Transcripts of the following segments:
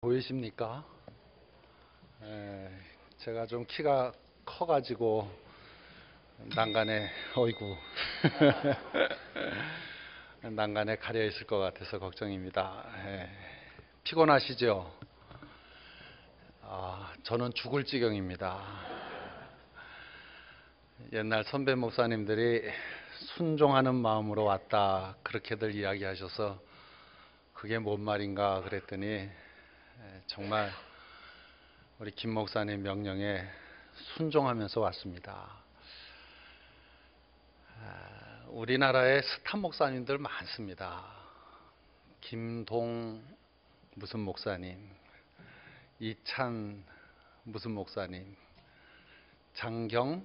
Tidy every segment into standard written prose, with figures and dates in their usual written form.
보이십니까? 제가 좀 키가 커가지고 난간에 어이구 난간에 가려 있을 것 같아서 걱정입니다. 피곤하시죠? 저는 죽을 지경입니다. 옛날 선배 목사님들이 순종하는 마음으로 왔다 그렇게들 이야기하셔서 그게 뭔 말인가 그랬더니 정말 우리 김 목사님 명령에 순종하면서 왔습니다. 우리나라에 스타 목사님들 많습니다. 김동 무슨 목사님, 이찬 무슨 목사님, 장경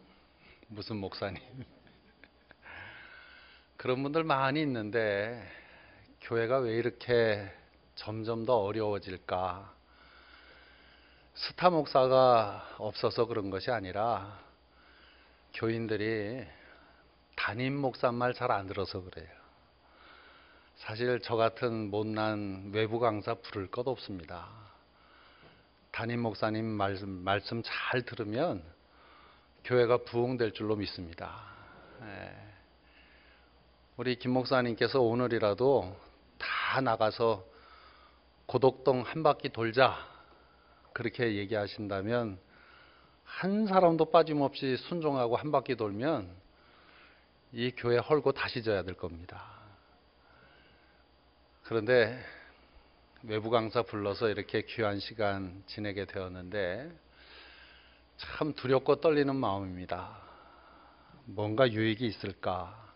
무슨 목사님 그런 분들 많이 있는데 교회가 왜 이렇게 점점 더 어려워질까? 스타 목사가 없어서 그런 것이 아니라 교인들이 담임 목사 말 잘 안 들어서 그래요. 사실 저 같은 못난 외부 강사 부를 것 없습니다. 담임 목사님 말씀 잘 들으면 교회가 부흥될 줄로 믿습니다. 우리 김 목사님께서 오늘이라도 다 나가서 고덕동 한 바퀴 돌자 그렇게 얘기하신다면 한 사람도 빠짐없이 순종하고 한 바퀴 돌면 이 교회 헐고 다시 져야 될 겁니다. 그런데 외부 강사 불러서 이렇게 귀한 시간 지내게 되었는데 참 두렵고 떨리는 마음입니다. 뭔가 유익이 있을까?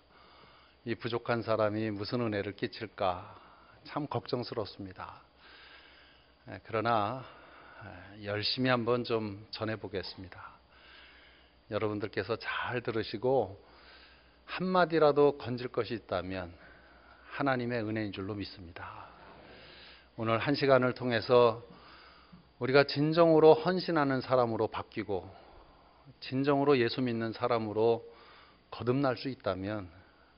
이 부족한 사람이 무슨 은혜를 끼칠까? 참 걱정스럽습니다. 그러나 열심히 한번 좀 전해보겠습니다. 여러분들께서 잘 들으시고 한마디라도 건질 것이 있다면 하나님의 은혜인 줄로 믿습니다. 오늘 한 시간을 통해서 우리가 진정으로 헌신하는 사람으로 바뀌고 진정으로 예수 믿는 사람으로 거듭날 수 있다면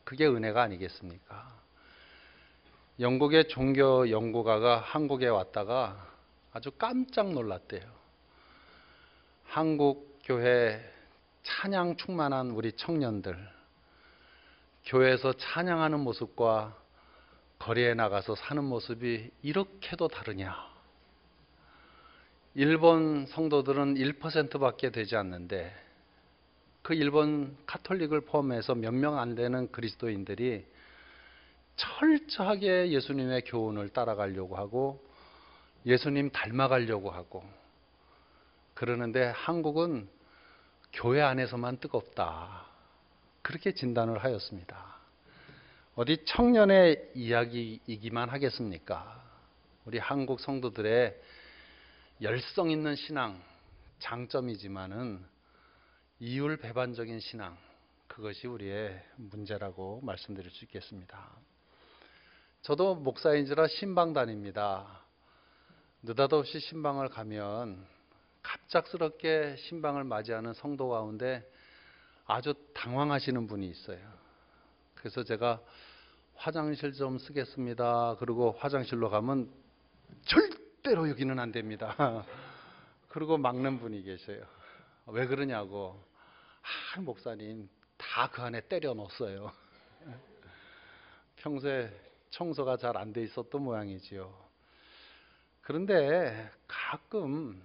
그게 은혜가 아니겠습니까? 영국의 종교 연구가가 한국에 왔다가 아주 깜짝 놀랐대요. 한국 교회 찬양 충만한 우리 청년들, 교회에서 찬양하는 모습과 거리에 나가서 사는 모습이 이렇게도 다르냐? 일본 성도들은 1%밖에 되지 않는데 그 일본 카톨릭을 포함해서 몇 명 안 되는 그리스도인들이 철저하게 예수님의 교훈을 따라가려고 하고 예수님 닮아가려고 하고 그러는데 한국은 교회 안에서만 뜨겁다. 그렇게 진단을 하였습니다. 어디 청년의 이야기이기만 하겠습니까? 우리 한국 성도들의 열성 있는 신앙 장점이지만은 이율배반적인 신앙 그것이 우리의 문제라고 말씀드릴 수 있겠습니다. 저도 목사인지라 신방 다닙니다. 느닷없이 신방을 가면 갑작스럽게 신방을 맞이하는 성도 가운데 아주 당황하시는 분이 있어요. 그래서 제가 화장실 좀 쓰겠습니다. 그리고 화장실로 가면 절대로 여기는 안 됩니다. 그리고 막는 분이 계셔요. 왜 그러냐고. 목사님 다 그 안에 때려 넣었어요. 평소에 청소가 잘 안 돼 있었던 모양이지요. 그런데 가끔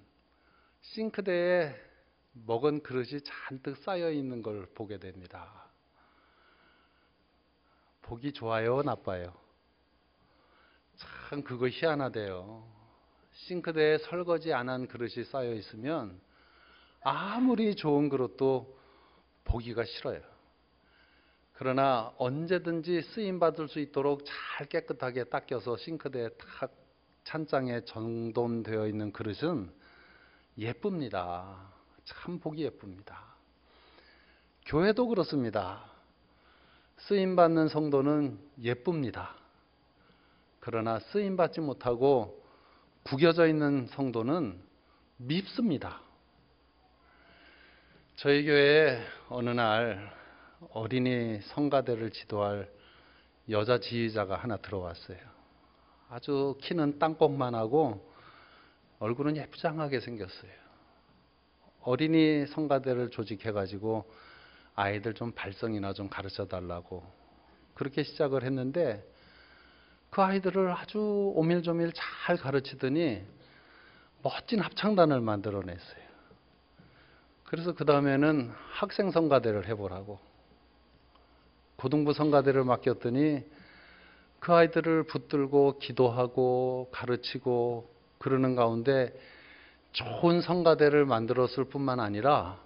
싱크대에 먹은 그릇이 잔뜩 쌓여 있는 걸 보게 됩니다. 보기 좋아요, 나빠요? 참 그거 희한하대요. 싱크대에 설거지 안 한 그릇이 쌓여 있으면 아무리 좋은 그릇도 보기가 싫어요. 그러나 언제든지 쓰임받을 수 있도록 잘 깨끗하게 닦여서 싱크대에 탁 찬장에 정돈되어 있는 그릇은 예쁩니다. 참 보기 예쁩니다. 교회도 그렇습니다. 쓰임받는 성도는 예쁩니다. 그러나 쓰임받지 못하고 구겨져 있는 성도는 밉습니다. 저희 교회에 어느 날 어린이 성가대를 지도할 여자 지휘자가 하나 들어왔어요. 아주 키는 땅콩만 하고 얼굴은 예쁘장하게 생겼어요. 어린이 성가대를 조직해가지고 아이들 좀 발성이나 좀 가르쳐 달라고 그렇게 시작을 했는데 그 아이들을 아주 오밀조밀 잘 가르치더니 멋진 합창단을 만들어냈어요. 그래서 그 다음에는 학생 성가대를 해보라고 고등부 성가대를 맡겼더니 그 아이들을 붙들고 기도하고 가르치고 그러는 가운데 좋은 성가대를 만들었을 뿐만 아니라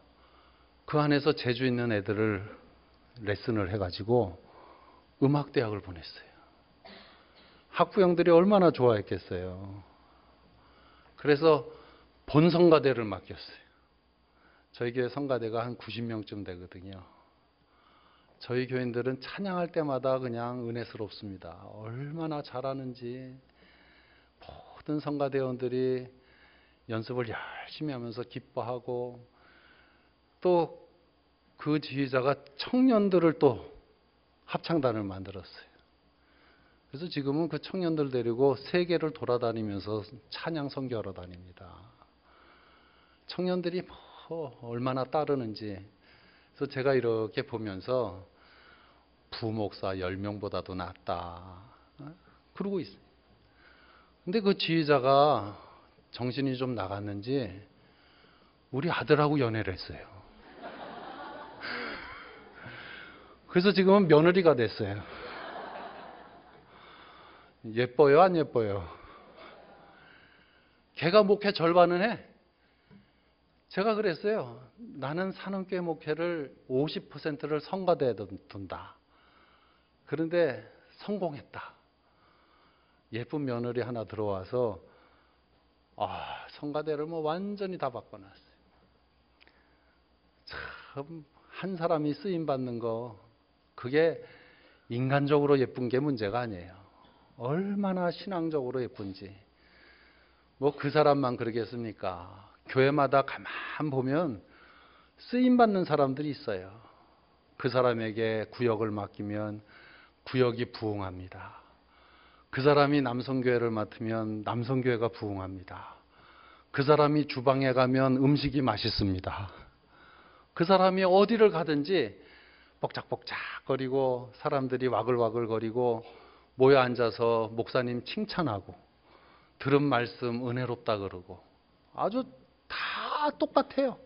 그 안에서 재주 있는 애들을 레슨을 해가지고 음악대학을 보냈어요. 학부형들이 얼마나 좋아했겠어요. 그래서 본성가대를 맡겼어요. 저희 교회 성가대가 한 90명쯤 되거든요. 저희 교인들은 찬양할 때마다 그냥 은혜스럽습니다. 얼마나 잘하는지 모든 성가대원들이 연습을 열심히 하면서 기뻐하고 또 그 지휘자가 청년들을 또 합창단을 만들었어요. 그래서 지금은 그 청년들 데리고 세계를 돌아다니면서 찬양 선교하러 다닙니다. 청년들이 뭐 얼마나 따르는지. 그래서 제가 이렇게 보면서 부목사 10명보다도 낫다. 그러고 있어요. 근데 그 지휘자가 정신이 좀 나갔는지 우리 아들하고 연애를 했어요. 그래서 지금은 며느리가 됐어요. 예뻐요, 안 예뻐요? 걔가 목회 절반은 해. 제가 그랬어요. 나는 산업교회 목회를 50%를 성가대에 둔다. 그런데 성공했다. 예쁜 며느리 하나 들어와서 성가대를 뭐 완전히 다 바꿔놨어요. 참 한 사람이 쓰임 받는 거 그게 인간적으로 예쁜 게 문제가 아니에요. 얼마나 신앙적으로 예쁜지. 뭐 그 사람만 그러겠습니까? 교회마다 가만 보면 쓰임 받는 사람들이 있어요. 그 사람에게 구역을 맡기면 구역이 부흥합니다. 그 사람이 남성교회를 맡으면 남성교회가 부흥합니다. 그 사람이 주방에 가면 음식이 맛있습니다. 그 사람이 어디를 가든지 벅작벅작거리고 사람들이 와글와글거리고 모여 앉아서 목사님 칭찬하고 들은 말씀 은혜롭다 그러고 아주 다 똑같아요.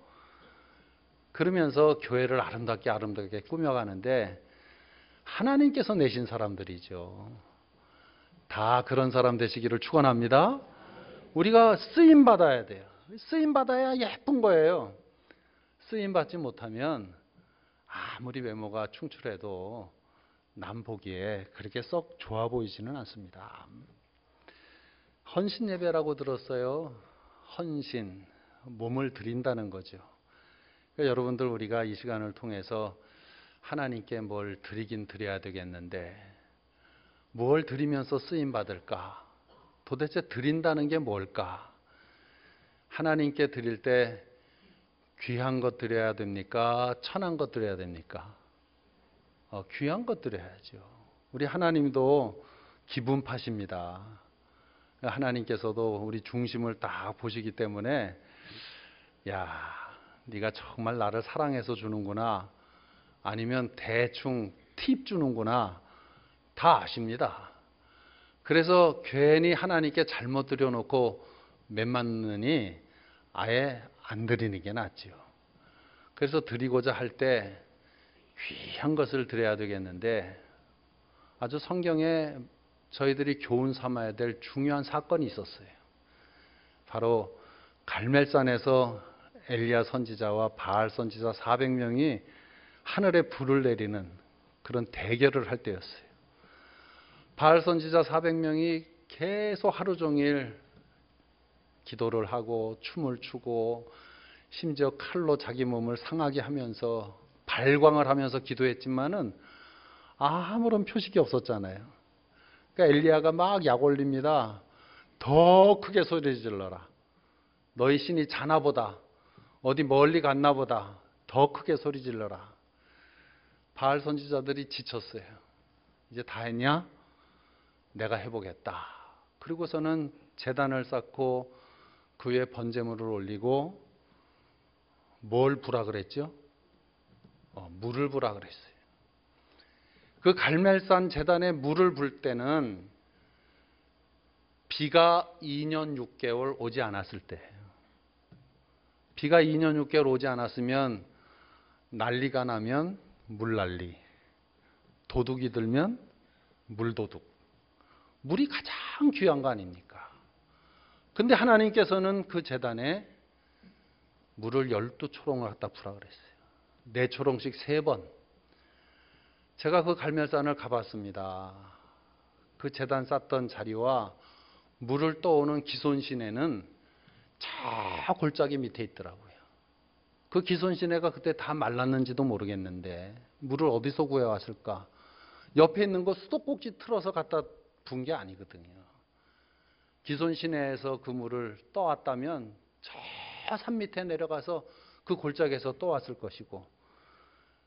그러면서 교회를 아름답게 꾸며가는데 하나님께서 내신 사람들이죠. 다 그런 사람 되시기를 축원합니다. 우리가 쓰임 받아야 돼요. 쓰임 받아야 예쁜 거예요. 쓰임 받지 못하면 아무리 외모가 충출해도 남 보기에 그렇게 썩 좋아 보이지는 않습니다. 헌신 예배라고 들었어요. 헌신, 몸을 드린다는 거죠. 그러니까 여러분들 우리가 이 시간을 통해서 하나님께 뭘 드리긴 드려야 되겠는데 뭘 드리면서 쓰임 받을까? 도대체 드린다는 게 뭘까? 하나님께 드릴 때 귀한 것 드려야 됩니까? 천한 것 드려야 됩니까? 귀한 것 드려야죠. 우리 하나님도 기분 파십니다. 하나님께서도 우리 중심을 딱 보시기 때문에 야, 네가 정말 나를 사랑해서 주는구나. 아니면 대충 팁 주는구나. 다 아십니다. 그래서 괜히 하나님께 잘못 드려놓고 몇 맞느니 아예 안 드리는 게 낫지요. 그래서 드리고자 할 때 귀한 것을 드려야 되겠는데 아주 성경에 저희들이 교훈 삼아야 될 중요한 사건이 있었어요. 바로 갈멜산에서 엘리야 선지자와 바알 선지자 400명이 하늘에 불을 내리는 그런 대결을 할 때였어요. 바알 선지자 400명이 계속 하루 종일 기도를 하고 춤을 추고 심지어 칼로 자기 몸을 상하게 하면서 발광을 하면서 기도했지만은 아무런 표식이 없었잖아요. 그러니까 엘리야가 막 약 올립니다. 더 크게 소리 질러라. 너희 신이 자나보다 어디 멀리 갔나보다 더 크게 소리 질러라. 바알 선지자들이 지쳤어요. 이제 다 했냐? 내가 해보겠다. 그리고서는 제단을 쌓고 그 위에 번제물을 올리고 뭘 부라 그랬죠? 물을 부라 그랬어요. 그 갈멜산 제단에 물을 불 때는 비가 2년 6개월 오지 않았을 때예요. 비가 2년 6개월 오지 않았으면 난리가 나면 물난리, 도둑이 들면 물도둑. 물이 가장 귀한 거 아닙니까? 근데 하나님께서는 그 제단에 물을 12초롱을 갖다 부라 그랬어요. 4초롱씩 3번. 제가 그 갈멜산을 가봤습니다. 그 제단 쌓던 자리와 물을 떠오는 기손시내는 저 골짜기 밑에 있더라고요. 그 기손시내가 그때 다 말랐는지도 모르겠는데 물을 어디서 구해왔을까? 옆에 있는 거 수도꼭지 틀어서 갖다 분 게 아니거든요. 기손시내에서 그 물을 떠왔다면 저 산 밑에 내려가서 그 골짜기에서 떠왔을 것이고,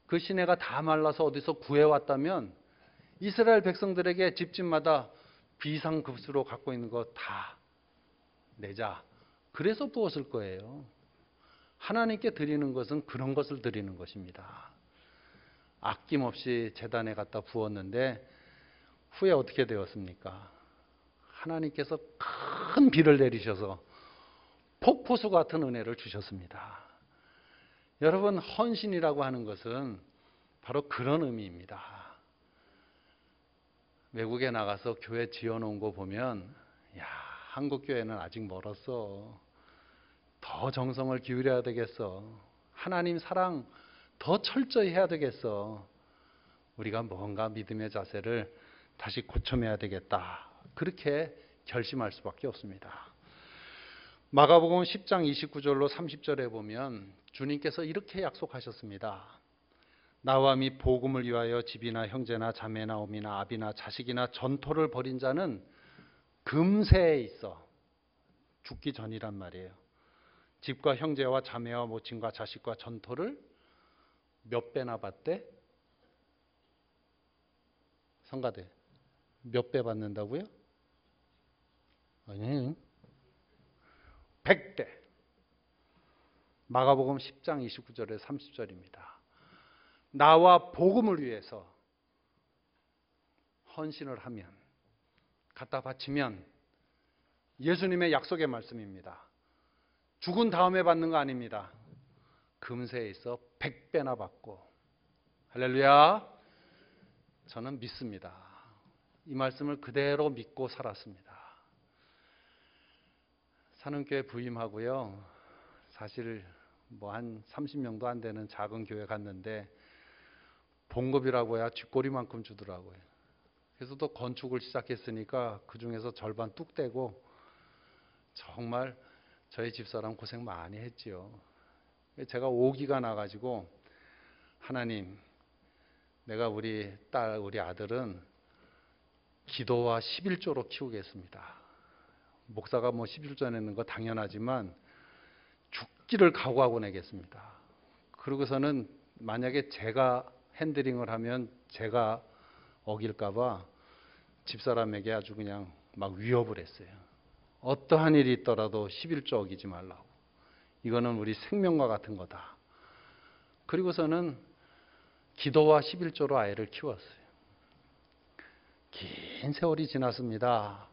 그 시내가 다 말라서 어디서 구해왔다면 이스라엘 백성들에게 집집마다 비상급수로 갖고 있는 거 다 내자. 그래서 부었을 거예요. 하나님께 드리는 것은 그런 것을 드리는 것입니다. 아낌없이 제단에 갖다 부었는데 후에 어떻게 되었습니까? 하나님께서 큰 비를 내리셔서 폭포수 같은 은혜를 주셨습니다. 여러분, 헌신이라고 하는 것은 바로 그런 의미입니다. 외국에 나가서 교회 지어놓은 거 보면, 야, 한국 교회는 아직 멀었어. 더 정성을 기울여야 되겠어. 하나님 사랑 더 철저히 해야 되겠어. 우리가 뭔가 믿음의 자세를 다시 고쳐내야 되겠다. 그렇게 결심할 수밖에 없습니다. 마가복음 10장 29절로 30절에 보면 주님께서 이렇게 약속하셨습니다. 나와 및 복음을 위하여 집이나 형제나 자매나 어미나 아비나 자식이나 전토를 벌인 자는 금세에 있어 죽기 전이란 말이에요. 집과 형제와 자매와 모친과 자식과 전토를 몇 배나 받대? 성가대 몇 배 받는다고요? 아니, 100배. 마가복음 10장 29절에 30절입니다. 나와 복음을 위해서 헌신을 하면, 갖다 바치면, 예수님의 약속의 말씀입니다. 죽은 다음에 받는 거 아닙니다. 금세에 있어 100배나 받고. 할렐루야. 저는 믿습니다. 이 말씀을 그대로 믿고 살았습니다. 산흥교회 부임하고요. 사실 뭐 한 30명도 안 되는 작은 교회 갔는데 봉급이라고 해야 쥐꼬리만큼 주더라고요. 그래서 또 건축을 시작했으니까 그 중에서 절반 뚝 떼고 정말 저희 집사람 고생 많이 했지요. 제가 오기가 나가지고 하나님, 내가 우리 딸, 우리 아들은 기도와 11조로 키우겠습니다. 목사가 뭐 11조 내는 거 당연하지만 죽기를 각오하고 내겠습니다. 그러고서는 만약에 제가 핸들링을 하면 제가 어길까 봐 집사람에게 아주 그냥 막 위협을 했어요. 어떠한 일이 있더라도 11조 어기지 말라고. 이거는 우리 생명과 같은 거다. 그리고서는 기도와 11조로 아이를 키웠어요. 긴 세월이 지났습니다.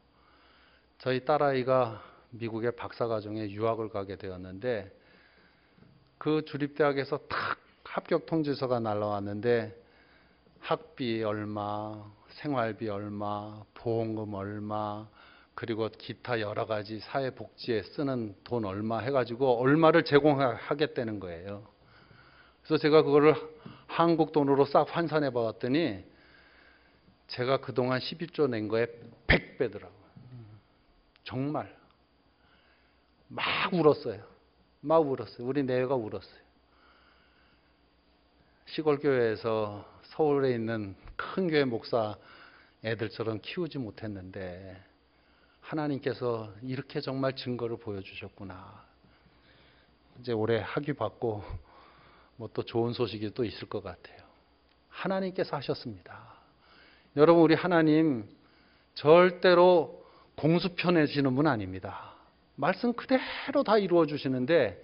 저희 딸아이가 미국의 박사과정에 유학을 가게 되었는데 그 주립대학에서 탁 합격 통지서가 날라왔는데 학비 얼마, 생활비 얼마, 보험금 얼마, 그리고 기타 여러 가지 사회복지에 쓰는 돈 얼마 해가지고 얼마를 제공하겠다는 거예요. 그래서 제가 그거를 한국 돈으로 싹 환산해 봤더니 제가 그동안 11조 낸 거에 100배더라고요. 정말 막 울었어요. 막 울었어요. 우리 내외가 울었어요. 시골 교회에서 서울에 있는 큰 교회 목사 애들처럼 키우지 못했는데 하나님께서 이렇게 정말 증거를 보여주셨구나. 이제 올해 학위 받고 뭐 또 좋은 소식이 또 있을 것 같아요. 하나님께서 하셨습니다. 여러분, 우리 하나님 절대로 공수 편해지는 분 아닙니다. 말씀 그대로 다 이루어 주시는데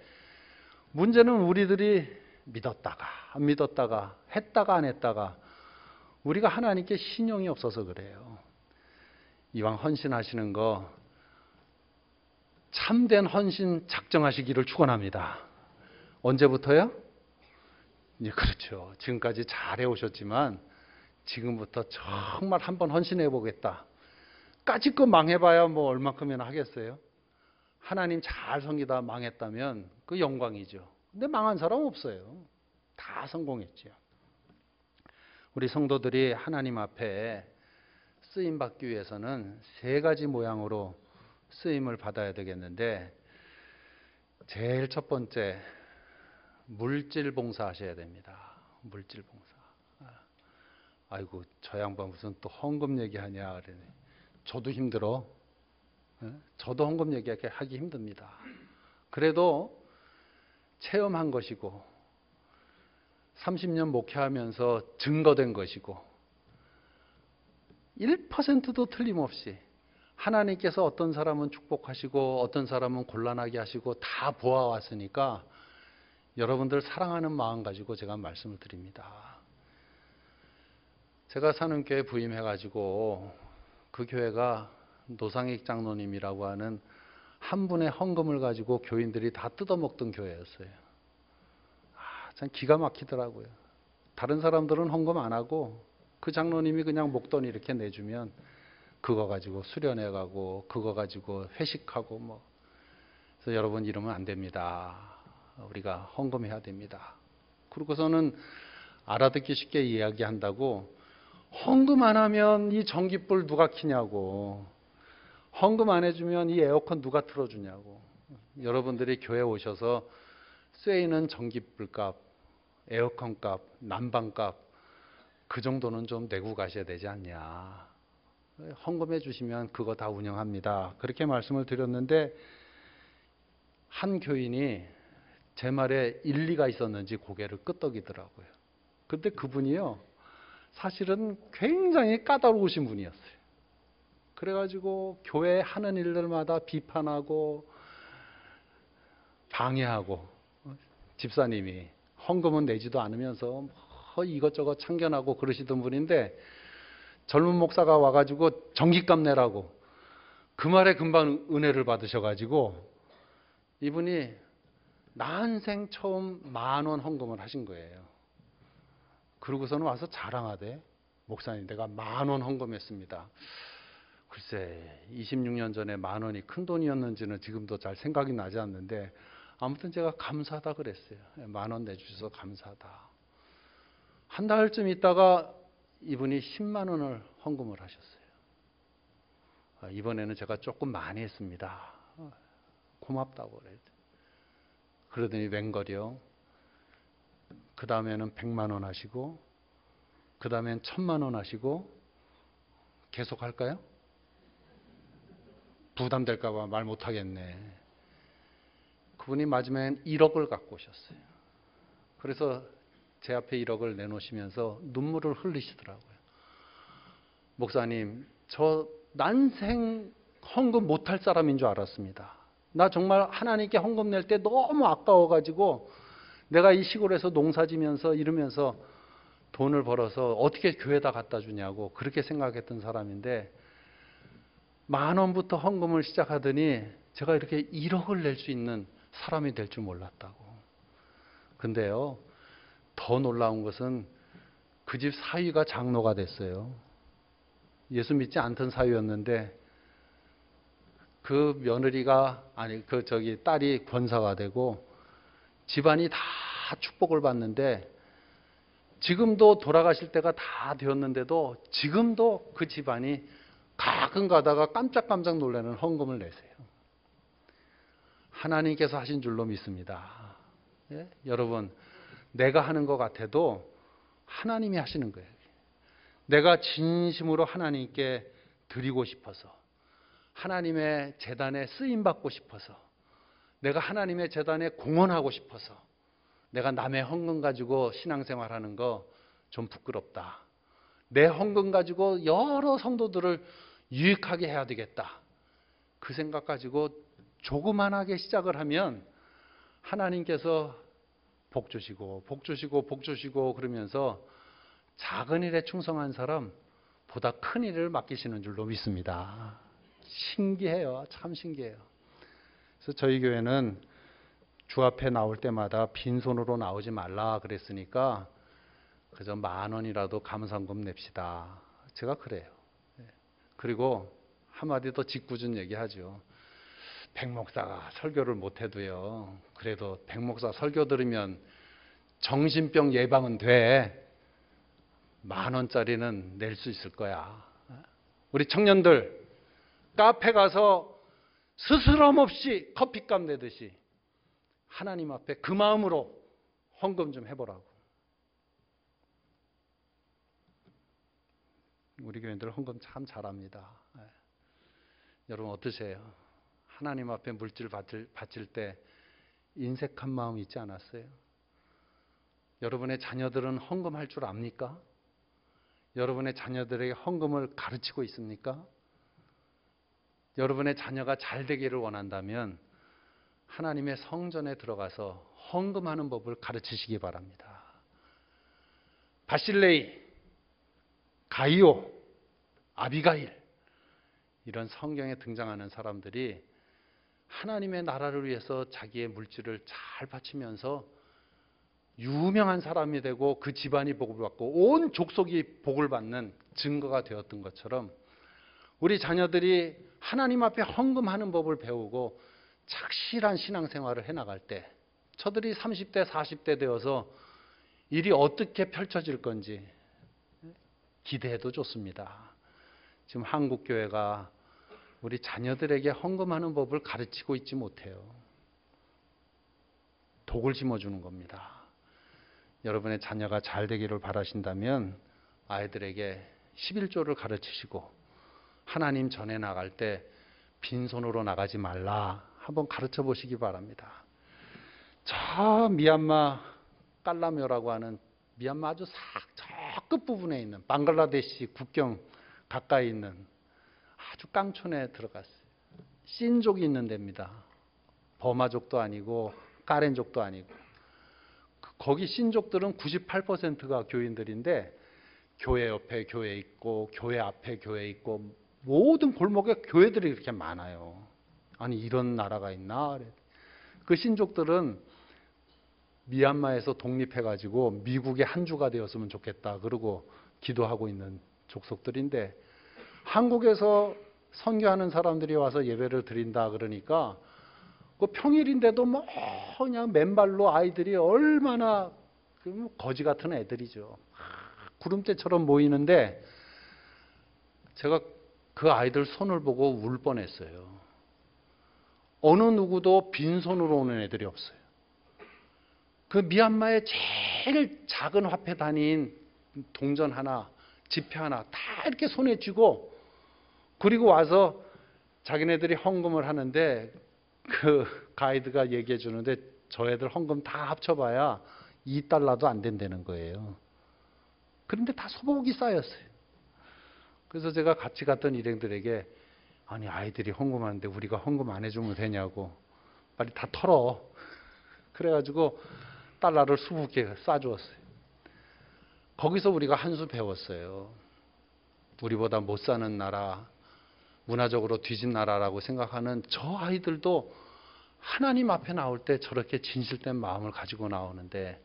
문제는 우리들이 믿었다가 안 믿었다가 했다가 안 했다가 우리가 하나님께 신용이 없어서 그래요. 이왕 헌신하시는 거 참된 헌신 작정하시기를 축원합니다. 언제부터요? 이제 그렇죠. 지금까지 잘해 오셨지만 지금부터 정말 한번 헌신해 보겠다. 까짓 거 망해봐야 뭐 얼마큼이나 하겠어요? 하나님 잘 섬기다 망했다면 그 영광이죠. 근데 망한 사람 없어요. 다 성공했죠. 우리 성도들이 하나님 앞에 쓰임 받기 위해서는 세 가지 모양으로 쓰임을 받아야 되겠는데 제일 첫 번째 물질 봉사 하셔야 됩니다. 물질 봉사. 아이고 저 양반 무슨 또 헌금 얘기하냐 그러네. 저도 힘들어. 저도 헌금 얘기하기 힘듭니다. 그래도 체험한 것이고 30년 목회하면서 증거된 것이고 1%도 틀림없이 하나님께서 어떤 사람은 축복하시고 어떤 사람은 곤란하게 하시고 다 보아왔으니까 여러분들 사랑하는 마음 가지고 제가 말씀을 드립니다. 제가 사는 교회 부임해가지고 그 교회가 노상익 장로님이라고 하는 한 분의 헌금을 가지고 교인들이 다 뜯어먹던 교회였어요. 참 기가 막히더라고요. 다른 사람들은 헌금 안 하고 그 장로님이 그냥 목돈 이렇게 내주면 그거 가지고 수련회 가고 그거 가지고 회식하고 뭐. 그래서 여러분 이러면 안 됩니다. 우리가 헌금해야 됩니다. 그러고서는 알아듣기 쉽게 이야기한다고 헌금 안 하면 이 전기불 누가 켜냐고, 헌금 안 해주면 이 에어컨 누가 틀어주냐고. 여러분들이 교회 오셔서 쇠이는 전기불값, 에어컨값, 난방값 그 정도는 좀 내고 가셔야 되지 않냐. 헌금해 주시면 그거 다 운영합니다. 그렇게 말씀을 드렸는데 한 교인이 제 말에 일리가 있었는지 고개를 끄덕이더라고요. 근데 그분이요, 사실은 굉장히 까다로우신 분이었어요. 그래가지고 교회 하는 일들마다 비판하고 방해하고, 집사님이 헌금은 내지도 않으면서 뭐 이것저것 참견하고 그러시던 분인데 젊은 목사가 와가지고 전기값 내라고 그 말에 금방 은혜를 받으셔가지고 이분이 난생 처음 10,000원 헌금을 하신 거예요. 그러고서는 와서 자랑하대. 목사님 내가 10,000원 헌금했습니다. 글쎄 26년 전에 10,000원이 큰 돈이었는지는 지금도 잘 생각이 나지 않는데 아무튼 제가 감사하다 그랬어요. 10,000원 내주셔서 감사하다. 한 달쯤 있다가 이분이 10만 원을 헌금을 하셨어요. 이번에는 제가 조금 많이 했습니다. 고맙다고 그래요. 그러더니 웬걸요. 그 다음에는 100만 원 하시고 그 다음엔 1,000만 원 하시고 계속 할까요? 부담될까 봐 말 못하겠네. 그분이 마지막엔 1억을 갖고 오셨어요. 그래서 제 앞에 1억을 내놓으시면서 눈물을 흘리시더라고요. 목사님, 저 난생 헌금 못할 사람인 줄 알았습니다. 나 정말 하나님께 헌금 낼 때 너무 아까워가지고 내가 이 시골에서 농사지면서 이러면서 돈을 벌어서 어떻게 교회에다 갖다 주냐고 그렇게 생각했던 사람인데 10,000원부터 헌금을 시작하더니 제가 이렇게 1억을 낼 수 있는 사람이 될 줄 몰랐다고. 근데요, 더 놀라운 것은 그 집 사위가 장로가 됐어요. 예수 믿지 않던 사위였는데 그 며느리가 딸이 권사가 되고 집안이 다 축복을 받는데 지금도 돌아가실 때가 다 되었는데도 지금도 그 집안이 가끔 가다가 깜짝깜짝 놀라는 헌금을 내세요. 하나님께서 하신 줄로 믿습니다. 예? 여러분, 내가 하는 것 같아도 하나님이 하시는 거예요. 내가 진심으로 하나님께 드리고 싶어서, 하나님의 제단에 쓰임받고 싶어서, 내가 하나님의 제단에 공헌하고 싶어서, 내가 남의 헌금 가지고 신앙생활하는 거 좀 부끄럽다. 내 헌금 가지고 여러 성도들을 유익하게 해야 되겠다. 그 생각 가지고 조그만하게 시작을 하면 하나님께서 복 주시고 복 주시고 복 주시고 그러면서 작은 일에 충성한 사람 보다 큰 일을 맡기시는 줄로 믿습니다. 신기해요. 참 신기해요. 그래서 저희 교회는 주 앞에 나올 때마다 빈손으로 나오지 말라 그랬으니까 그저 10,000원이라도 감사금 냅시다. 제가 그래요. 그리고 한마디 더 짓궂은 얘기하죠. 백목사가 설교를 못해도요. 그래도 백목사 설교 들으면 정신병 예방은 돼. 10,000원짜리는 낼 수 있을 거야. 우리 청년들 카페 가서 스스럼 없이 커피값 내듯이 하나님 앞에 그 마음으로 헌금 좀 해보라고. 우리 교인들 헌금 참 잘합니다. 여러분 어떠세요? 하나님 앞에 물질 바칠 때 인색한 마음 있지 않았어요? 여러분의 자녀들은 헌금할 줄 압니까? 여러분의 자녀들에게 헌금을 가르치고 있습니까? 여러분의 자녀가 잘 되기를 원한다면 하나님의 성전에 들어가서 헌금하는 법을 가르치시기 바랍니다. 바실레이, 가이오, 아비가일 이런 성경에 등장하는 사람들이 하나님의 나라를 위해서 자기의 물질을 잘 바치면서 유명한 사람이 되고 그 집안이 복을 받고 온 족속이 복을 받는 증거가 되었던 것처럼 우리 자녀들이 하나님 앞에 헌금하는 법을 배우고 착실한 신앙생활을 해나갈 때 저들이 30대 40대 되어서 일이 어떻게 펼쳐질 건지 기대해도 좋습니다. 지금 한국교회가 우리 자녀들에게 헌금하는 법을 가르치고 있지 못해요. 독을 심어주는 겁니다. 여러분의 자녀가 잘 되기를 바라신다면 아이들에게 11조를 가르치시고 하나님 전에 나갈 때 빈손으로 나가지 말라 한번 가르쳐 보시기 바랍니다. 저 미얀마 깔라묘라고 하는 미얀마 아주 저 끝부분에 있는 방글라데시 국경 가까이 있는 아주 깡촌에 들어갔어요. 신족이 있는 데입니다. 버마족도 아니고 카렌족도 아니고 거기 신족들은 98%가 교인들인데 교회 옆에 교회 있고 교회 앞에 교회 있고 모든 골목에 교회들이 이렇게 많아요. 아니 이런 나라가 있나? 그 신족들은 미얀마에서 독립해가지고 미국의 한 주가 되었으면 좋겠다 그러고 기도하고 있는 족속들인데 한국에서 선교하는 사람들이 와서 예배를 드린다 그러니까 그 평일인데도 뭐 그냥 맨발로 아이들이 얼마나 거지 같은 애들이죠. 구름대처럼 모이는데 제가 그 아이들 손을 보고 울 뻔했어요. 어느 누구도 빈손으로 오는 애들이 없어요. 그 미얀마의 제일 작은 화폐 단위인 동전 하나, 지폐 하나 다 이렇게 손에 쥐고 그리고 와서 자기네들이 헌금을 하는데 그 가이드가 얘기해 주는데 저 애들 헌금 다 합쳐봐야 $2도 안 된다는 거예요. 그런데 다 소복이 쌓였어요. 그래서 제가 같이 갔던 일행들에게 아니 아이들이 헌금하는데 우리가 헌금 안 해주면 되냐고 빨리 다 털어. 그래가지고 달러를 20개 싸주었어요. 거기서 우리가 한 수 배웠어요. 우리보다 못 사는 나라, 문화적으로 뒤진 나라라고 생각하는 저 아이들도 하나님 앞에 나올 때 저렇게 진실된 마음을 가지고 나오는데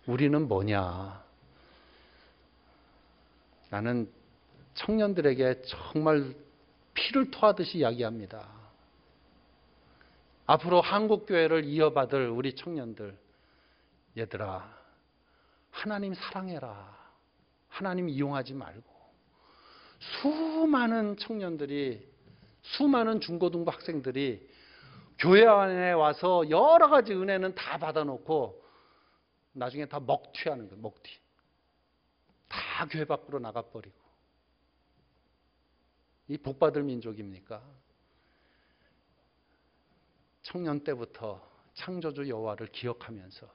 우리는 뭐냐? 나는 청년들에게 정말 피를 토하듯이 이야기합니다. 앞으로 한국교회를 이어받을 우리 청년들, 얘들아, 하나님 사랑해라. 하나님 이용하지 말고. 수많은 청년들이, 수많은 중고등부 학생들이 교회 안에 와서 여러 가지 은혜는 다 받아놓고 나중에 다 먹튀하는 거예요. 먹튀. 다 교회 밖으로 나가버리고. 이 복받을 민족입니까? 청년 때부터 창조주 여호와를 기억하면서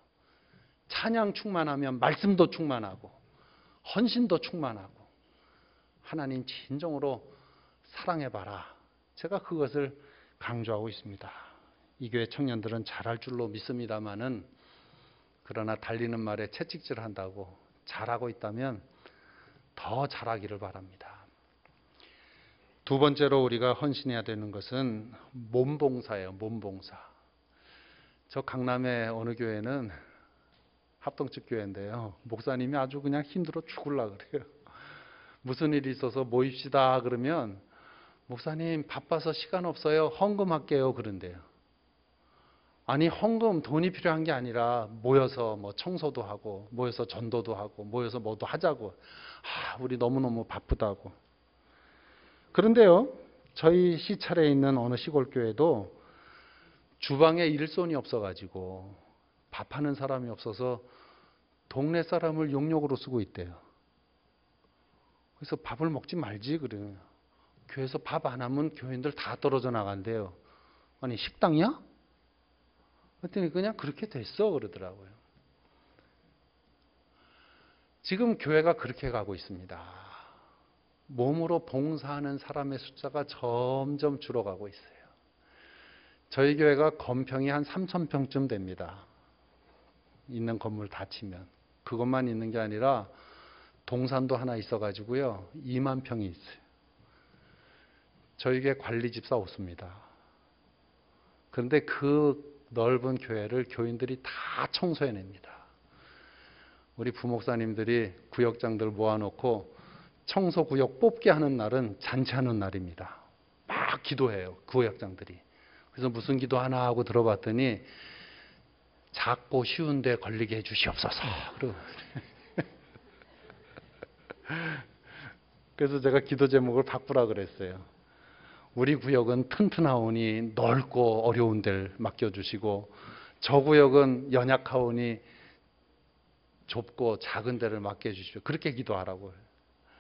찬양 충만하면 말씀도 충만하고 헌신도 충만하고 하나님 진정으로 사랑해봐라. 제가 그것을 강조하고 있습니다. 이 교회 청년들은 잘할 줄로 믿습니다마는 그러나 달리는 말에 채찍질한다고 잘하고 있다면 더 잘하기를 바랍니다. 두 번째로 우리가 헌신해야 되는 것은 몸봉사예요. 몸봉사. 저 강남의 어느 교회는 합동측 교회인데요. 목사님이 아주 그냥 힘들어 죽으려고 그래요. 무슨 일이 있어서 모입시다 그러면 목사님 바빠서 시간 없어요. 헌금할게요. 그런데요. 아니 헌금 돈이 필요한 게 아니라 모여서 뭐 청소도 하고 모여서 전도도 하고 모여서 뭐도 하자고. 우리 너무너무 바쁘다고. 그런데요. 저희 시찰에 있는 어느 시골 교회도 주방에 일손이 없어가지고 밥하는 사람이 없어서 동네 사람을 용역으로 쓰고 있대요. 그래서 밥을 먹지 말지 그래요. 교회에서 밥 안 하면 교인들 다 떨어져 나간대요. 아니 식당이야? 그랬더니 그냥 그렇게 됐어 그러더라고요. 지금 교회가 그렇게 가고 있습니다. 몸으로 봉사하는 사람의 숫자가 점점 줄어가고 있어요. 저희 교회가 건평이 한 3,000평쯤 됩니다. 있는 건물 다 치면. 그것만 있는 게 아니라 동산도 하나 있어가지고요. 2만 평이 있어요. 저희 교회 관리집사 없습니다. 그런데 그 넓은 교회를 교인들이 다 청소해냅니다. 우리 부목사님들이 구역장들 모아놓고 청소구역 뽑게 하는 날은 잔치하는 날입니다. 막 기도해요. 구역장들이. 그래서 무슨 기도하나 하고 들어봤더니 작고 쉬운데 걸리게 해주시옵소서. 그래서 제가 기도 제목을 바꾸라 그랬어요. 우리 구역은 튼튼하오니 넓고 어려운 데를 맡겨주시고 저 구역은 연약하오니 좁고 작은 데를 맡겨주시오. 그렇게 기도하라고.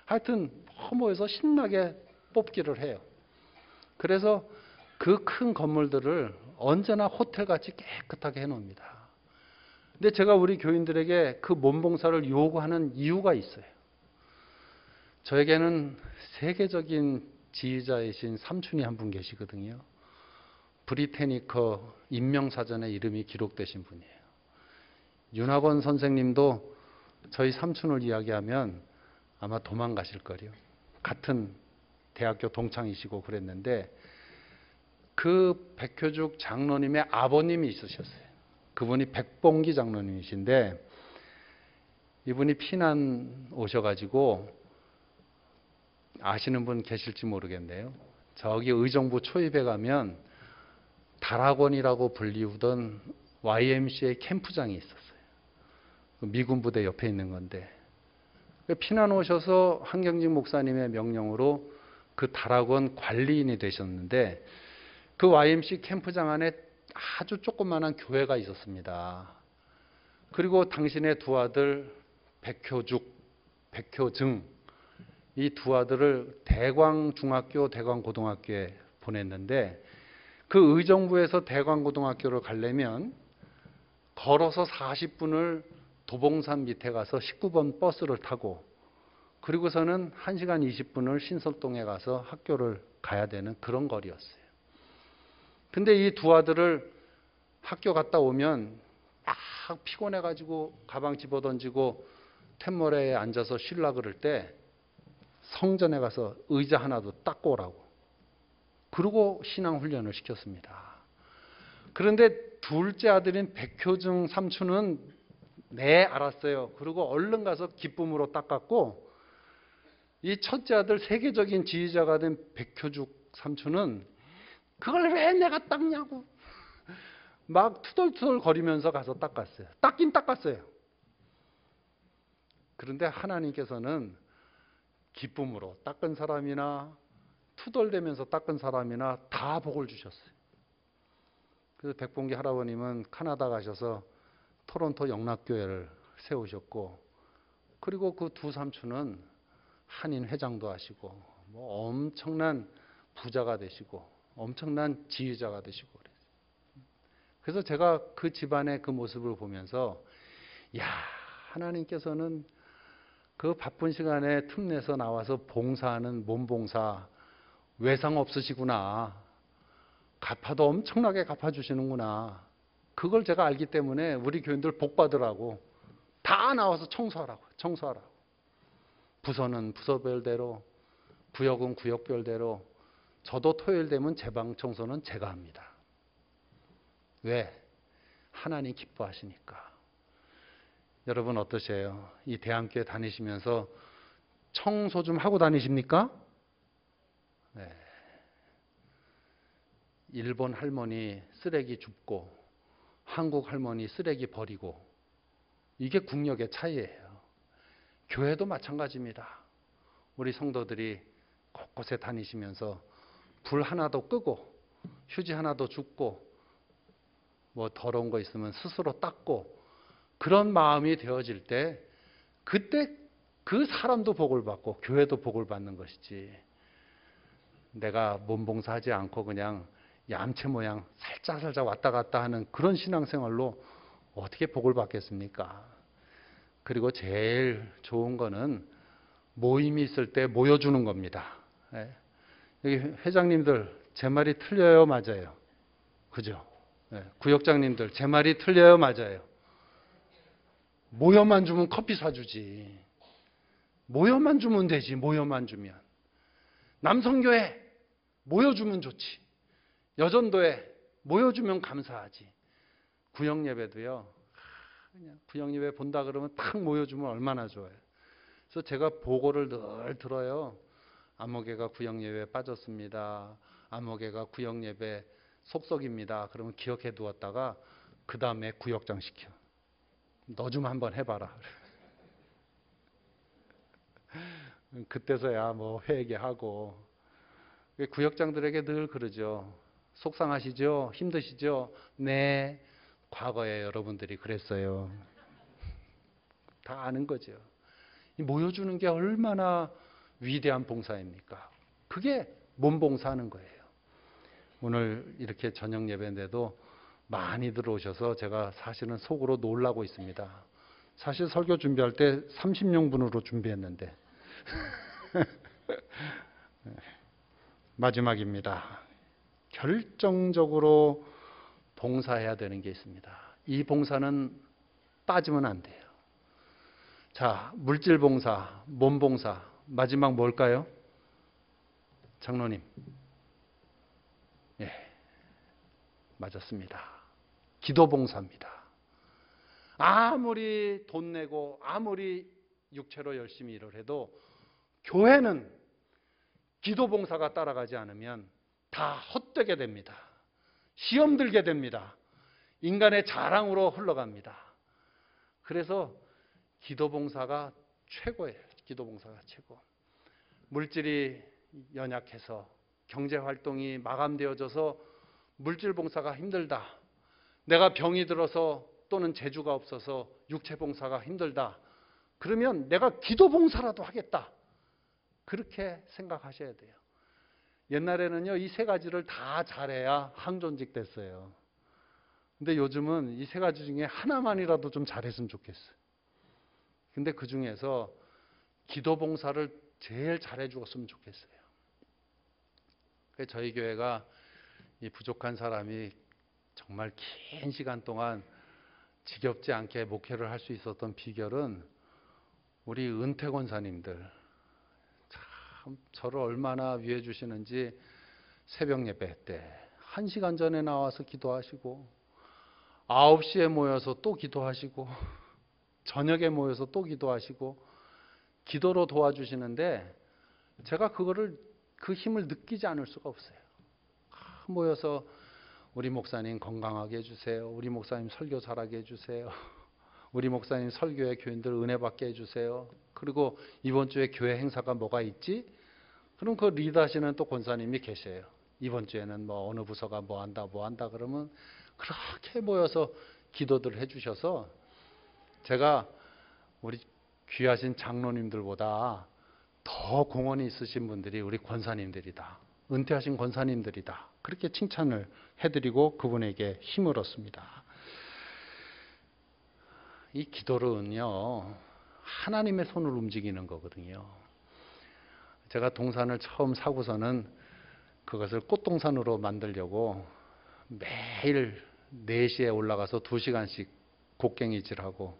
하여튼 허모에서 신나게 뽑기를 해요. 그래서 그 큰 건물들을 언제나 호텔같이 깨끗하게 해놓습니다. 근데 제가 우리 교인들에게 그 몸봉사를 요구하는 이유가 있어요. 저에게는 세계적인 지휘자이신 삼촌이 한 분 계시거든요. 브리테니커 인명사전에 이름이 기록되신 분이에요. 윤학원 선생님도 저희 삼촌을 이야기하면 아마 도망가실 거예요. 같은 대학교 동창이시고 그랬는데 그 백효죽 장로님의 아버님이 있으셨어요. 그분이 백봉기 장로님이신데 이분이 피난 오셔가지고 아시는 분 계실지 모르겠네요. 저기 의정부 초입에 가면 다락원이라고 불리우던 YMCA 캠프장이 있었어요. 미군 부대 옆에 있는 건데 피난 오셔서 한경직 목사님의 명령으로 그 다락원 관리인이 되셨는데 그 YMCA 캠프장 안에 아주 조그마한 교회가 있었습니다. 그리고 당신의 두 아들 백효죽, 백효증 이 두 아들을 대광중학교, 대광고등학교에 보냈는데 그 의정부에서 대광고등학교를 가려면 걸어서 40분을 도봉산 밑에 가서 19번 버스를 타고 그리고서는 1시간 20분을 신설동에 가서 학교를 가야 되는 그런 거리였어요. 근데 이 두 아들을 학교 갔다 오면 막 피곤해가지고 가방 집어던지고 툇모래에 앉아서 쉬려고 그럴 때 성전에 가서 의자 하나도 닦고 오라고. 그러고 신앙훈련을 시켰습니다. 그런데 둘째 아들인 백효증 삼촌은 네 알았어요. 그리고 얼른 가서 기쁨으로 닦았고 이 첫째 아들 세계적인 지휘자가 된 백효죽 삼촌은 그걸 왜 내가 닦냐고 막 투덜투덜 거리면서 가서 닦았어요. 닦긴 닦았어요. 그런데 하나님께서는 기쁨으로 닦은 사람이나 투덜대면서 닦은 사람이나 다 복을 주셨어요. 그래서 백봉기 할아버님은 캐나다 가셔서 토론토 영락교회를 세우셨고 그리고 그 두 삼촌은 한인 회장도 하시고 뭐 엄청난 부자가 되시고 엄청난 지휘자가 되시고 그랬어요. 그래서 제가 그 집안의 그 모습을 보면서 야 하나님께서는 그 바쁜 시간에 틈내서 나와서 봉사하는 몸봉사 외상 없으시구나. 갚아도 엄청나게 갚아주시는구나. 그걸 제가 알기 때문에 우리 교인들 복 받으라고 다 나와서 청소하라고. 부서는 부서별대로, 구역은 구역별대로. 저도 토요일 되면 제 방 청소는 제가 합니다. 왜? 하나님 기뻐하시니까. 여러분 어떠세요? 이 대한교회 다니시면서 청소 좀 하고 다니십니까? 네. 일본 할머니 쓰레기 줍고 한국 할머니 쓰레기 버리고, 이게 국력의 차이예요. 교회도 마찬가지입니다. 우리 성도들이 곳곳에 다니시면서 불 하나도 끄고 휴지 하나도 줍고 뭐 더러운 거 있으면 스스로 닦고, 그런 마음이 되어질 때 그때 그 사람도 복을 받고 교회도 복을 받는 것이지, 내가 몸봉사하지 않고 그냥 얌체 모양 살짝 왔다 갔다 하는 그런 신앙생활로 어떻게 복을 받겠습니까? 그리고 제일 좋은 거는 모임이 있을 때 모여주는 겁니다. 여기 회장님들 제 말이 틀려요, 맞아요? 그죠? 구역장님들 제 말이 틀려요, 맞아요? 모여만 주면 커피 사주지. 모여만 주면 되지. 모여만 주면. 남성교회 모여주면 좋지. 여전도에 모여주면 감사하지. 구역예배도요. 그냥 구역예배 본다 그러면 탁 모여주면 얼마나 좋아요. 그래서 제가 보고를 늘 들어요. 안목애가 구역예배에 빠졌습니다. 안목애가 구역예배 속속입니다. 그러면 기억해 두었다가 그 다음에 구역장 시켜. 너 좀 한번 해봐라. 그때서야 뭐 회개하고. 구역장들에게 늘 그러죠. 속상하시죠? 힘드시죠? 네. 과거에 여러분들이 그랬어요. 다 아는 거죠. 모여주는 게 얼마나 위대한 봉사입니까? 그게 몸봉사하는 거예요. 오늘 이렇게 저녁 예배인데도 많이들 오셔서 제가 사실은 속으로 놀라고 있습니다. 사실 설교 준비할 때 30명분으로 준비했는데 마지막입니다. 결정적으로 봉사해야 되는 게 있습니다. 이 봉사는 빠지면 안 돼요. 자, 물질 봉사, 몸 봉사, 마지막 뭘까요? 장로님. 예, 맞았습니다. 기도 봉사입니다. 아무리 돈 내고 아무리 육체로 열심히 일을 해도 교회는 기도 봉사가 따라가지 않으면 다 헛되게 됩니다. 시험 들게 됩니다. 인간의 자랑으로 흘러갑니다. 그래서 기도 봉사가 최고예요. 기도 봉사가 최고. 물질이 연약해서 경제 활동이 마감되어져서 물질 봉사가 힘들다. 내가 병이 들어서 또는 재주가 없어서 육체 봉사가 힘들다. 그러면 내가 기도 봉사라도 하겠다. 그렇게 생각하셔야 돼요. 옛날에는요, 이 세 가지를 다 잘해야 항존직 됐어요. 근데 요즘은 이 세 가지 중에 하나만이라도 좀 잘했으면 좋겠어요. 근데 그 중에서 기도 봉사를 제일 잘해 주었으면 좋겠어요. 저희 교회가 이 부족한 사람이 정말 긴 시간 동안 지겹지 않게 목회를 할 수 있었던 비결은 우리 은퇴 권사님들 참 저를 얼마나 위해 주시는지, 새벽 예배 때 1시간 전에 나와서 기도하시고 9시에 모여서 또 기도하시고 저녁에 모여서 또 기도하시고 기도로 도와주시는데, 제가 그 힘을 느끼지 않을 수가 없어요. 모여서 우리 목사님 건강하게 해주세요. 우리 목사님 설교 잘하게 해주세요. 우리 목사님 설교에 교인들 은혜 받게 해주세요. 그리고 이번 주에 교회 행사가 뭐가 있지? 그럼 그 리드하시는 또 권사님이 계셔요. 이번 주에는 뭐 어느 부서가 뭐 한다 그러면 그렇게 모여서 기도들 해주셔서 제가 우리 귀하신 장로님들보다 더 공헌이 있으신 분들이 우리 권사님들이다. 은퇴하신 권사님들이다. 그렇게 칭찬을 해드리고 그분에게 힘을 얻습니다. 이 기도는요, 하나님의 손을 움직이는 거거든요. 제가 동산을 처음 사고서는 그것을 꽃동산으로 만들려고 매일 4시에 올라가서 2시간씩 곡괭이질하고,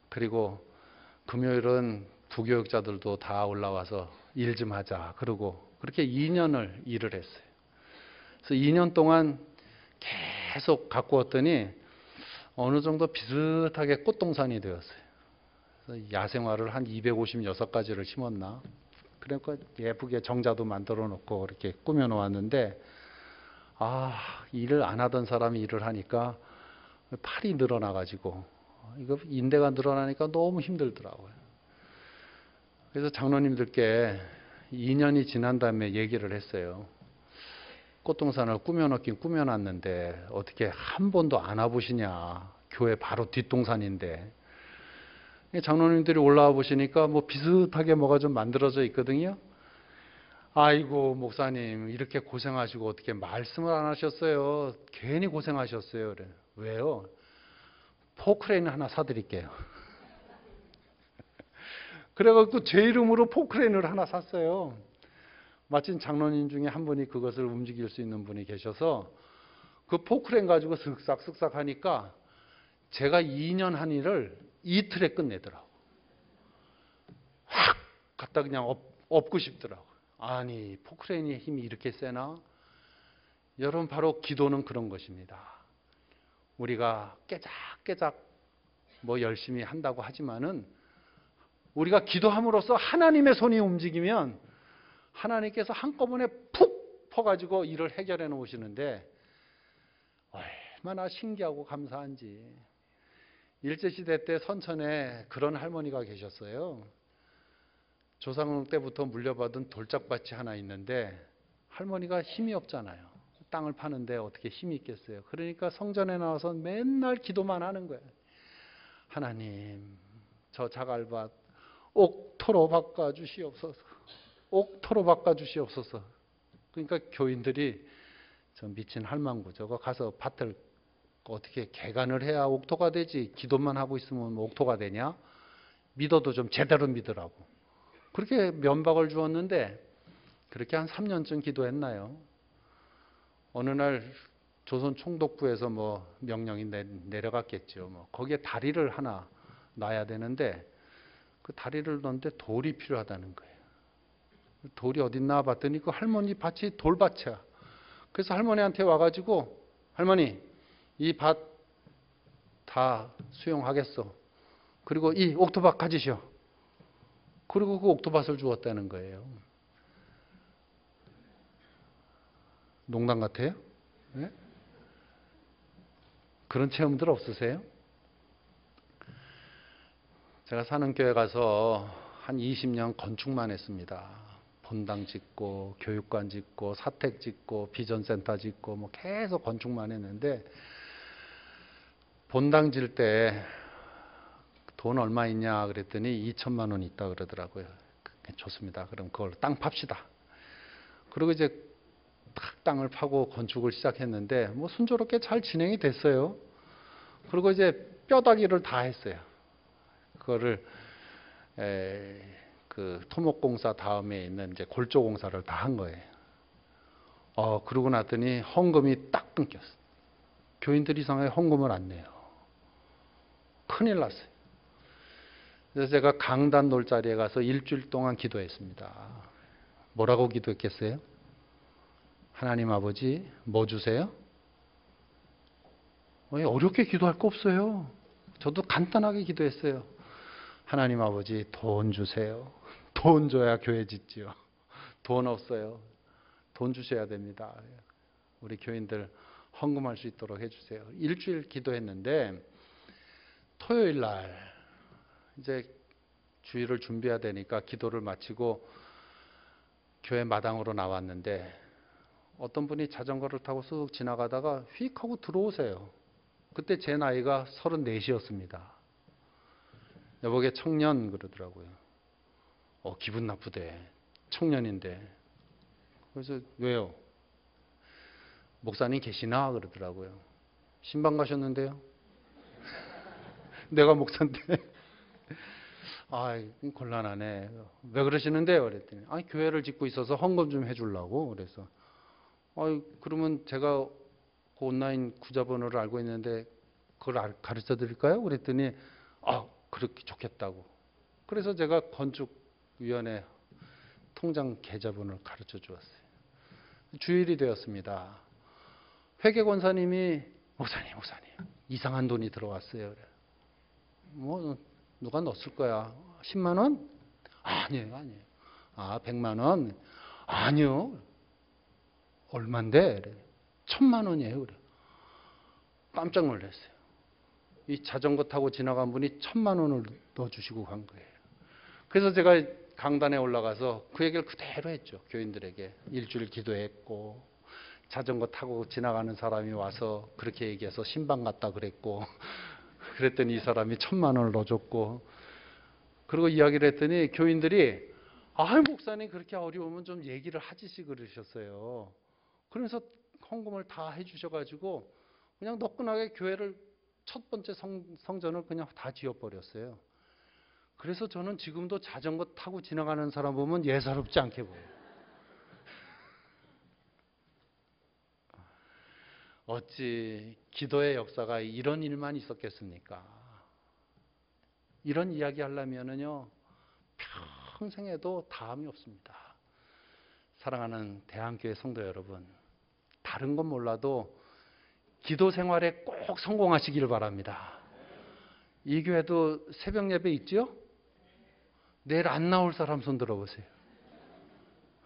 그리고 금요일은 부교육자들도 다 올라와서 일 좀 하자. 그러고 그렇게 2년을 일을 했어요. 그래서 2년 동안 계속 갖고 왔더니 어느 정도 비슷하게 꽃동산이 되었어요. 그래서 야생화를 한 256가지를 심었나? 그러니까 예쁘게 정자도 만들어 놓고 이렇게 꾸며 놓았는데, 일을 안 하던 사람이 일을 하니까 팔이 늘어나가지고, 이거 인대가 늘어나니까 너무 힘들더라고요. 그래서 장로님들께 2년이 지난 다음에 얘기를 했어요. 꽃동산을 꾸며놓긴 꾸며놨는데 어떻게 한 번도 안 와보시냐. 교회 바로 뒷동산인데. 장로님들이 올라와 보시니까 뭐 비슷하게 뭐가 좀 만들어져 있거든요. 아이고 목사님 이렇게 고생하시고 어떻게 말씀을 안 하셨어요. 괜히 고생하셨어요. 그래. 왜요? 포크레인 하나 사드릴게요. 그래갖고 제 이름으로 포크레인을 하나 샀어요. 마침 장로님 중에 한 분이 그것을 움직일 수 있는 분이 계셔서 그 포크레인 가지고 쓱싹쓱싹 하니까 제가 2년 한 일을 이틀에 끝내더라고. 확 갖다 그냥 엎고 싶더라고. 아니 포크레인의 힘이 이렇게 세나? 여러분 바로 기도는 그런 것입니다. 우리가 깨작깨작 뭐 열심히 한다고 하지만은 우리가 기도함으로써 하나님의 손이 움직이면 하나님께서 한꺼번에 푹 퍼가지고 일을 해결해 놓으시는데 얼마나 신기하고 감사한지. 일제시대 때 선천에 그런 할머니가 계셨어요. 조상 때부터 물려받은 돌짝밭이 하나 있는데 할머니가 힘이 없잖아요. 땅을 파는데 어떻게 힘이 있겠어요. 그러니까 성전에 나와서 맨날 기도만 하는 거예요. 하나님 저 자갈밭 옥토로 바꿔주시옵소서. 옥토로 바꿔주시옵소서. 그러니까 교인들이 저 미친 할망구 저거 가서 밭을 어떻게 개간을 해야 옥토가 되지. 기도만 하고 있으면 옥토가 되냐. 믿어도 좀 제대로 믿으라고. 그렇게 면박을 주었는데 그렇게 한 3년쯤 기도했나요. 어느 날 조선 총독부에서 뭐 명령이 내려갔겠죠. 뭐 거기에 다리를 하나 놔야 되는데 그 다리를 넣는데 돌이 필요하다는 거예요. 돌이 어딨나 봤더니 그 할머니 밭이 돌밭이야. 그래서 할머니한테 와가지고 할머니 이 밭 다 수용하겠어. 그리고 이 옥토밭 가지시오. 그리고 그 옥토밭을 주었다는 거예요. 농담 같아요? 네? 그런 체험들 없으세요? 제가 사는 교회 가서 한 20년 건축만 했습니다. 본당 짓고 교육관 짓고 사택 짓고 비전센터 짓고 뭐 계속 건축만 했는데 본당 질 때 돈 얼마 있냐 그랬더니 2천만 원 있다 그러더라고요. 좋습니다. 그럼 그걸 땅 팝시다. 그리고 이제 땅을 파고 건축을 시작했는데 뭐 순조롭게 잘 진행이 됐어요. 그리고 이제 뼈다귀를 다 했어요. 그거를 그 토목공사 다음에 있는 이제 골조공사를 다 한 거예요. 그러고 났더니 헌금이 딱 끊겼어. 교인들이 이상하게 헌금을 안 내요. 큰일 났어요. 그래서 제가 강단 놀자리에 가서 일주일 동안 기도했습니다. 뭐라고 기도했겠어요? 하나님 아버지 뭐 주세요? 어렵게 기도할 거 없어요. 저도 간단하게 기도했어요. 하나님 아버지 돈 주세요. 돈 줘야 교회 짓지요. 돈 없어요. 돈 주셔야 됩니다. 우리 교인들 헌금할 수 있도록 해주세요. 일주일 기도했는데 토요일 날 이제 주일을 준비해야 되니까 기도를 마치고 교회 마당으로 나왔는데 어떤 분이 자전거를 타고 쓱 지나가다가 휙 하고 들어오세요. 그때 제 나이가 34이었습니다. 여보게 청년 그러더라고요. 기분 나쁘대. 청년인데. 그래서 왜요? 목사님 계시나? 그러더라고요. 신방 가셨는데요? 내가 목사인데. 곤란하네. 왜 그러시는데요? 그랬더니 교회를 짓고 있어서 헌금 좀 해주려고. 그래서 그러면 제가 그 온라인 구자번호를 알고 있는데 그걸 가르쳐 드릴까요? 그랬더니 그렇게 좋겠다고. 그래서 제가 건축위원회 통장 계좌번호를 가르쳐 주었어요. 주일이 되었습니다. 회계권사님이 목사님 이상한 돈이 들어왔어요. 그래. 뭐 누가 넣었을 거야. 10만 원? 아니에요. 100만 원? 아니요. 얼만데? 그래. 1000만 원이에요. 그래. 깜짝 놀랐어요. 이 자전거 타고 지나간 분이 1000만 원을 넣어주시고 간 거예요. 그래서 제가 강단에 올라가서 그 얘기를 그대로 했죠. 교인들에게. 일주일 기도했고, 자전거 타고 지나가는 사람이 와서 그렇게 얘기해서 신방 갔다 그랬고, 그랬더니 이 사람이 1000만 원을 넣어줬고, 그리고 이야기를 했더니 교인들이 목사님 그렇게 어려우면 좀 얘기를 하지시 그러셨어요. 그래서 헌금을 다 해주셔가지고 그냥 너끈하게 교회를 첫 번째 성전을 그냥 다 지어버렸어요. 그래서 저는 지금도 자전거 타고 지나가는 사람 보면 예사롭지 않게 보여요. 어찌 기도의 역사가 이런 일만 있었겠습니까? 이런 이야기 하려면요 평생에도 다음이 없습니다. 사랑하는 대한교회 성도 여러분, 다른 건 몰라도 기도 생활에 꼭 성공하시길 바랍니다. 이 교회도 새벽 예배 있죠? 내일 안 나올 사람 손 들어보세요.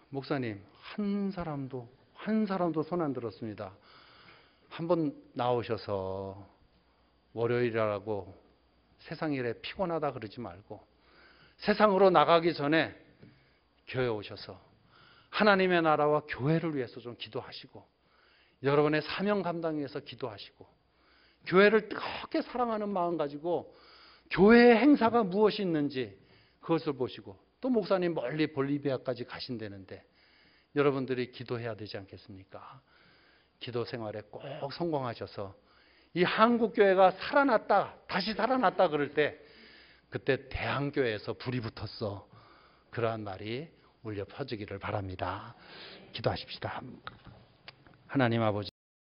목사님, 한 사람도 손 안 들었습니다. 한번 나오셔서 월요일이라고 세상 일에 피곤하다 그러지 말고 세상으로 나가기 전에 교회 오셔서 하나님의 나라와 교회를 위해서 좀 기도하시고 여러분의 사명 감당 위해서 기도하시고 교회를 뜨겁게 사랑하는 마음 가지고 교회의 행사가 무엇이 있는지 그것을 보시고 또 목사님 멀리 볼리비아까지 가신다는데 여러분들이 기도해야 되지 않겠습니까? 기도 생활에 꼭 성공하셔서 이 한국교회가 살아났다, 다시 살아났다 그럴 때 그때 대한교회에서 불이 붙었어. 그러한 말이 울려 퍼지기를 바랍니다. 기도하십시다. 하나님 아버지.